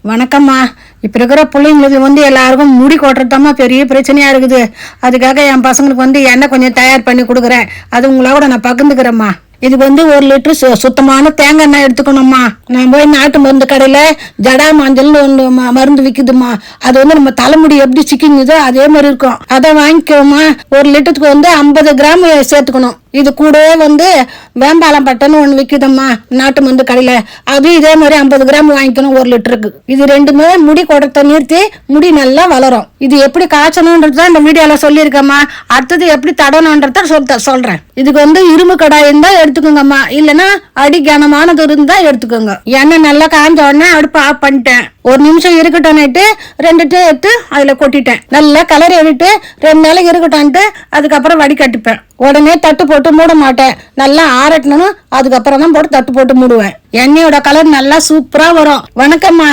வணக்கம்மா. இப்போ இருக்கிற பிள்ளைங்களுக்கு எல்லாருக்கும் முடி கொட்டுறதாம்மா பெரிய பிரச்சனையாக இருக்குது. அதுக்காக என் பசங்களுக்கு எண்ணெய் கொஞ்சம் தயார் பண்ணி கொடுக்குறேன். அது உங்களோட நான் பகிர்ந்துக்கிறேம்மா. இது 1 லிட்டர் சுத்தமான தேங்காய் எண்ணெய் எடுத்துக்கணும்மா. நான் போய் நாட்டு மருந்து கடையில் ஜடா மஞ்சள்னு ஒன்று மருந்து விற்குதுமா. அது நம்ம தலைமுடி எப்படி சிக்கிங்குதோ அதே மாதிரி இருக்கும். அதை வாங்கிக்கோமா. 1 லிட்டருக்கு 50 கிராம் சேர்த்துக்கணும். இது கூடவே வேம்பாலம் பட்டைன்னு ஒன்று விற்குதம்மா நாட்டு மருந்து கடையில். அதுவும் இதே மாதிரி 50 கிராம் வாங்கிக்கணும் 1 லிட்டருக்கு. இது ரெண்டுமே முடி கொடத்தை நிறுத்தி முடி நல்லா வளரும். இது எப்படி காய்ச்சணுன்றது தான் இந்த வீடியோவில் சொல்லியிருக்கேம்மா. அடுத்தது எப்படி தடணுன்றத சொல்கிறேன். இதுக்கு இரும்பு கடாய் இருந்தால் எடுத்துக்கோங்கம்மா. இல்லைன்னா அடி கனமானது இருந்தால் எடுத்துக்கோங்க. எண்ணெய் நல்லா காய்ஞ்ச உடனே அடுப்பு ஆஃப் பண்ணிட்டேன். 1 நிமிஷம் இருக்கட்டும்னுட்டு 2 டீ எடுத்து அதில் கொட்டிட்டேன். நல்லா கலரை விட்டு 2 நாளைக்கு இருக்கட்டும்ட்டு அதுக்கப்புறம் வடிகட்டிப்பேன். உடனே தட்டு போட்டு மூட மாட்டேன். நல்லா ஆறட்டணும். அதுக்கப்புறம் தான் போட்டு தட்டு போட்டு மூடுவேன். எண்ணெயோட கலர் நல்லா சூப்பரா வரும். வணக்கம்மா.